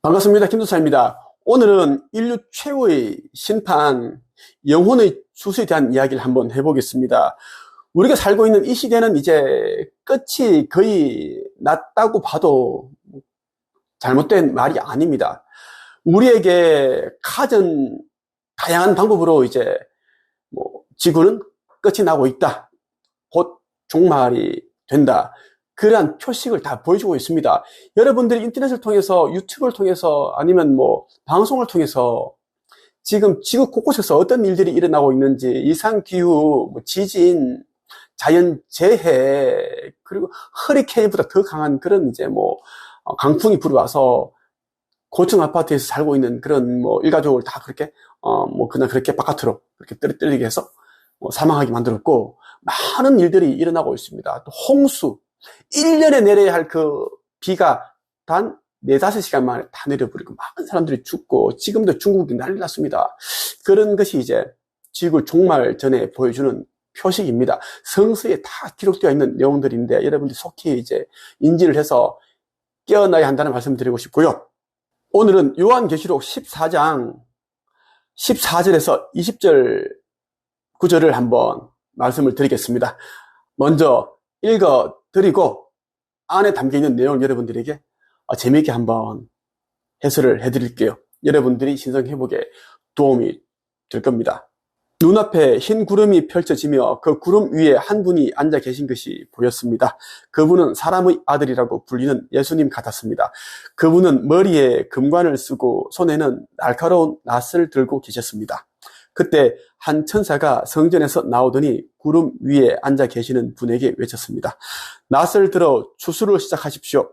반갑습니다. 김도사입니다. 오늘은 인류 최후의 심판, 영혼의 추수에 대한 이야기를 한번 해보겠습니다. 우리가 살고 있는 이 시대는 이제 끝이 거의 났다고 봐도 잘못된 말이 아닙니다. 우리에게 가진 다양한 방법으로 이제 지구는 끝이 나고 있다. 곧 종말이 된다. 그러한 표식을 다 보여주고 있습니다. 여러분들이 인터넷을 통해서, 유튜브를 통해서, 아니면 방송을 통해서 지금 지구 곳곳에서 어떤 일들이 일어나고 있는지, 이상기후, 지진, 자연재해, 그리고 허리케인보다 더 강한 그런 강풍이 불어와서 고층 아파트에서 살고 있는 그런 일가족을 다 그렇게, 그냥 그렇게 바깥으로 그렇게 떨어뜨리게 해서 사망하게 만들었고, 많은 일들이 일어나고 있습니다. 또 홍수, 1년에 내려야 할 그 비가 단 4-5시간 만에 다 내려버리고 많은 사람들이 죽고, 지금도 중국이 난리 났습니다. 그런 것이 이제 지구 종말 전에 보여주는 표식입니다. 성서에 다 기록되어 있는 내용들인데 여러분들이 속히 이제 인지를 해서 깨어나야 한다는 말씀을 드리고 싶고요. 오늘은 요한계시록 14장 14절에서 20절 구절을 한번 말씀을 드리겠습니다. 먼저 읽어 드리고 안에 담겨있는 내용을 여러분들에게 재미있게 한번 해설을 해드릴게요. 여러분들이 신성회복에 도움이 될 겁니다. 눈앞에 흰 구름이 펼쳐지며 그 구름 위에 한 분이 앉아 계신 것이 보였습니다. 그분은 사람의 아들이라고 불리는 예수님 같았습니다. 그분은 머리에 금관을 쓰고 손에는 날카로운 낫을 들고 계셨습니다. 그때 한 천사가 성전에서 나오더니 구름 위에 앉아 계시는 분에게 외쳤습니다. 낫을 들어 추수를 시작하십시오.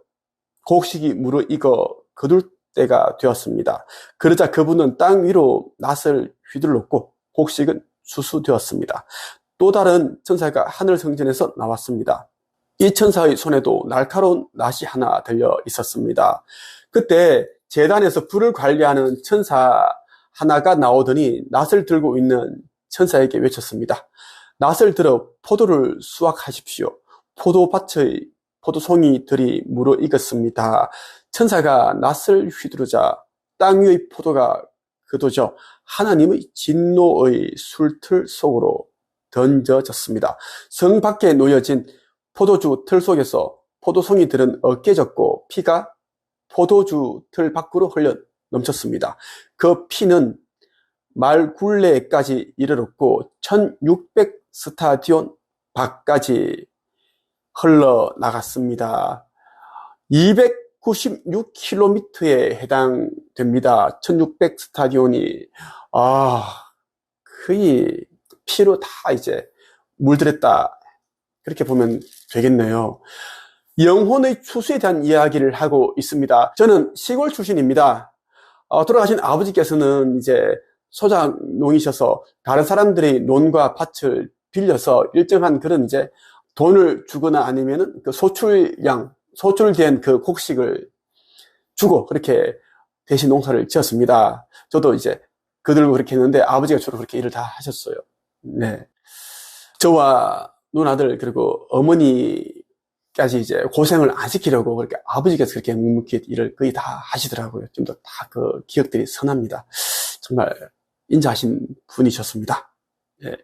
곡식이 무르익어 거둘 때가 되었습니다. 그러자 그분은 땅 위로 낫을 휘둘렀고 곡식은 추수되었습니다. 또 다른 천사가 하늘 성전에서 나왔습니다. 이 천사의 손에도 날카로운 낫이 하나 들려 있었습니다. 그때 제단에서 불을 관리하는 천사 하나가 나오더니 낫을 들고 있는 천사에게 외쳤습니다. 낫을 들어 포도를 수확하십시오. 포도밭의 포도송이들이 무르익었습니다. 천사가 낫을 휘두르자 땅 위의 포도가 거둬져 하나님의 진노의 술틀 속으로 던져졌습니다. 성 밖에 놓여진 포도주 틀 속에서 포도송이들은 으깨졌고 피가 포도주 틀 밖으로 흘러 넘쳤습니다. 그 피는 말굴레까지 이르렀고 1600스타디온 밖까지 흘러나갔습니다. 296km에 해당됩니다. 1600스타디온이 거의 피로 다 이제 물들였다, 그렇게 보면 되겠네요. 영혼의 추수에 대한 이야기를 하고 있습니다. 저는 시골 출신입니다. 돌아가신 아버지께서는 이제 소작농이셔서 다른 사람들의 논과 밭을 빌려서 일정한 그런 이제 돈을 주거나 아니면은 그 소출된 그 곡식을 주고 그렇게 대신 농사를 지었습니다. 저도 이제 그들과 그렇게 했는데 아버지가 주로 그렇게 일을 다 하셨어요. 네. 저와 누나들 그리고 어머니까지 이제 고생을 안 시키려고 그렇게 아버지께서 그렇게 묵묵히 일을 거의 다 하시더라고요. 좀 더 다 그 기억들이 선합니다. 정말 인자하신 분이셨습니다. 네.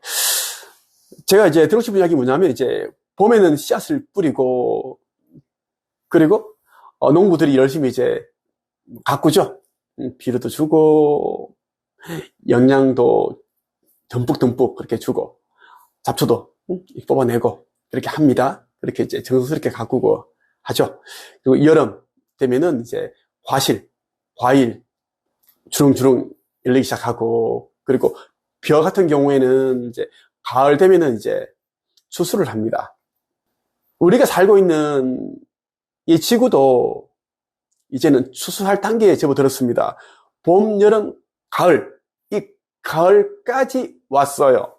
제가 이제 드리고 싶은 이야기 뭐냐면, 이제 봄에는 씨앗을 뿌리고, 그리고 농부들이 열심히 이제 가꾸죠. 비료도 주고 영양도 듬뿍듬뿍 그렇게 주고 잡초도 뽑아내고 그렇게 합니다. 그렇게 이제 정성스럽게 가꾸고 하죠. 그리고 여름 되면은 이제 과일 주렁주렁 열리기 시작하고, 그리고 벼 같은 경우에는 이제 가을 되면은 이제 추수를 합니다. 우리가 살고 있는 이 지구도 이제는 추수할 단계에 접어들었습니다. 봄, 여름, 가을, 이 가을까지 왔어요.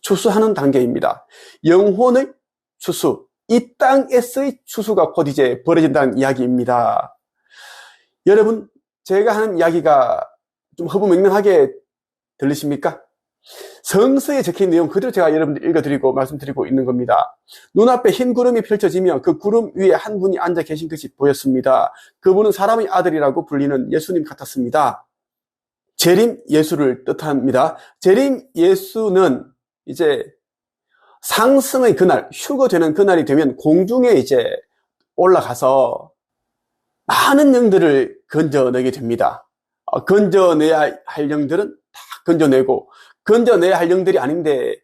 추수하는 단계입니다. 영혼의 추수, 이 땅에서의 추수가 곧 이제 벌어진다는 이야기입니다. 여러분, 제가 하는 이야기가 좀 허무맹랑하게 들리십니까? 성서에 적힌 내용 그대로 제가 여러분들 읽어드리고 말씀드리고 있는 겁니다. 눈앞에 흰 구름이 펼쳐지며 그 구름 위에 한 분이 앉아 계신 것이 보였습니다. 그분은 사람의 아들이라고 불리는 예수님 같았습니다. 재림 예수를 뜻합니다. 재림 예수는 이제 상승의 그날, 휴거되는 그날이 되면 공중에 이제 올라가서 많은 영들을 건져내게 됩니다. 건져내야 할 영들은 다 건져내고, 건져내야 할 영들이 아닌데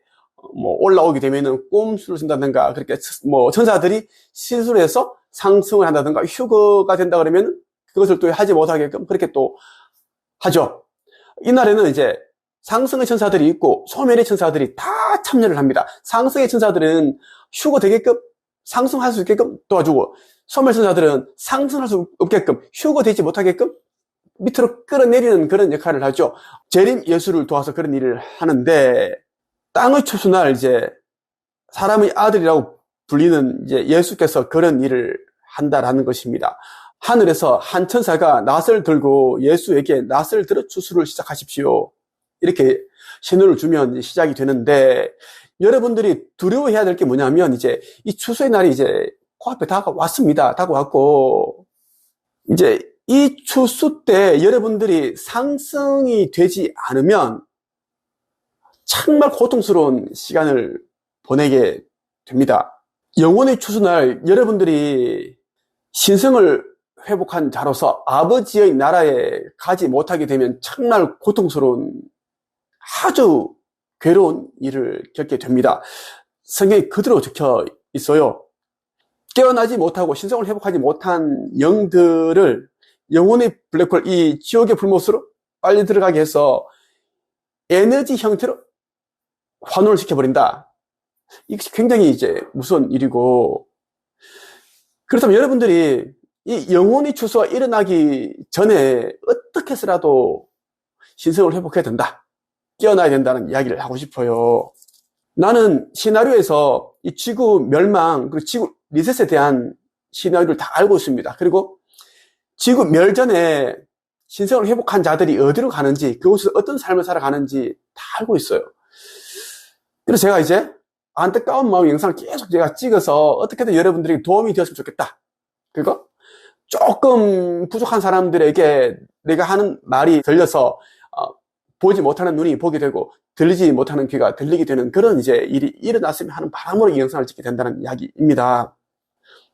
뭐 올라오게 되면은 꼼수를 쓴다든가, 그렇게 뭐 천사들이 시술해서 상승을 한다든가 휴거가 된다 그러면 그것을 또 하지 못하게끔 그렇게 또 하죠. 이날에는 이제 상승의 천사들이 있고 소멸의 천사들이 다 참여를 합니다. 상승의 천사들은 휴거되게끔 상승할 수 있게끔 도와주고, 소멸 천사들은 상승할 수 없게끔 휴거되지 못하게끔 밑으로 끌어내리는 그런 역할을 하죠. 재림 예수를 도와서 그런 일을 하는데, 땅의 추수날 이제 사람의 아들이라고 불리는 이제 예수께서 그런 일을 한다라는 것입니다. 하늘에서 한 천사가 낫을 들고 예수에게 낫을 들어 추수를 시작하십시오, 이렇게 신호를 주면 시작이 되는데, 여러분들이 두려워해야 될 게 뭐냐면, 이제 이 추수의 날이 이제 코앞에 다가왔습니다. 다가왔고, 이제 이 추수 때 여러분들이 상승이 되지 않으면 정말 고통스러운 시간을 보내게 됩니다. 영혼의 추수날 여러분들이 신성을 회복한 자로서 아버지의 나라에 가지 못하게 되면 정말 고통스러운, 아주 괴로운 일을 겪게 됩니다. 성경에 그대로 적혀 있어요. 깨어나지 못하고 신성을 회복하지 못한 영들을 영혼의 블랙홀, 이 지옥의 불못으로 빨리 들어가게 해서 에너지 형태로 환원을 시켜버린다. 이것이 굉장히 이제 무서운 일이고, 그렇다면 여러분들이 이 영혼의 추수가 일어나기 전에 어떻게 해서라도 신성을 회복해야 된다, 깨어나야 된다는 이야기를 하고 싶어요. 나는 시나리오에서 이 지구 멸망, 그리고 지구 리셋에 대한 시나리오를 다 알고 있습니다. 그리고 지구 멸전에 신성을 회복한 자들이 어디로 가는지, 그곳에서 어떤 삶을 살아가는지 다 알고 있어요. 그래서 제가 이제 안타까운 마음 영상을 계속 제가 찍어서 어떻게든 여러분들에게 도움이 되었으면 좋겠다. 그리고 조금 부족한 사람들에게 내가 하는 말이 들려서 보지 못하는 눈이 보게 되고 들리지 못하는 귀가 들리게 되는 그런 이제 일이 일어났으면 하는 바람으로 이 영상을 찍게 된다는 이야기입니다.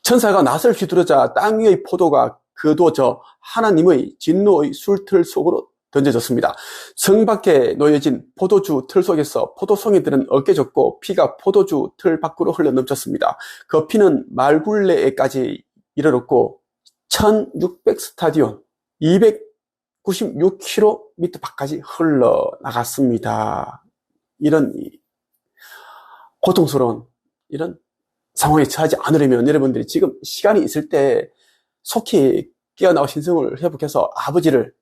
천사가 낫을 휘두르자 땅 위의 포도가 거두어져 하나님의 진노의 술틀 속으로 던져졌습니다. 성 밖에 놓여진 포도주 틀 속에서 포도송이들은 어깨졌고 피가 포도주 틀 밖으로 흘러 넘쳤습니다. 그 피는 말굴레에까지 이르렀고 1600스타디온 296km 밖까지 흘러나갔습니다. 이런 고통스러운 이런 상황에 처하지 않으려면 여러분들이 지금 시간이 있을 때 속히 깨어나고 신성을 회복해서 아버지를,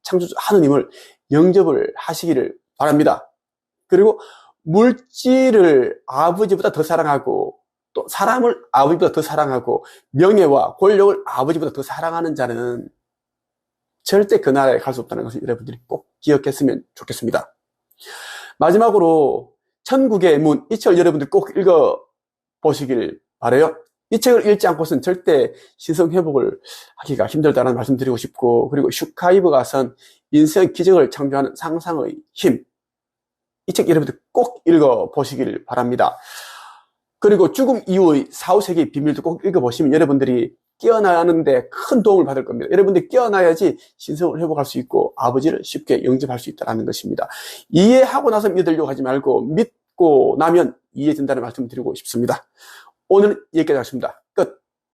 창조주 하느님을 영접을 하시기를 바랍니다. 그리고 물질을 아버지보다 더 사랑하고 또 사람을 아버지보다 더 사랑하고 명예와 권력을 아버지보다 더 사랑하는 자는 절대 그 나라에 갈 수 없다는 것을 여러분들이 꼭 기억했으면 좋겠습니다. 마지막으로 천국의 문, 이 책을 여러분들 꼭 읽어보시길 바라요. 이 책을 읽지 않고서는 절대 신성 회복을 하기가 힘들다는 말씀 드리고 싶고, 그리고 슈카이브가 선 인생 기적을 창조하는 상상의 힘, 이 책 여러분들 꼭 읽어보시길 바랍니다. 그리고 죽음 이후의 4, 5세기의 비밀도 꼭 읽어보시면 여러분들이 깨어나는데 큰 도움을 받을 겁니다. 여러분들이 깨어나야지 신성을 회복할 수 있고 아버지를 쉽게 영접할 수 있다는 것입니다. 이해하고 나서 믿으려고 하지 말고 믿고 나면 이해된다는 말씀 드리고 싶습니다. 오늘은 여기까지 하겠습니다.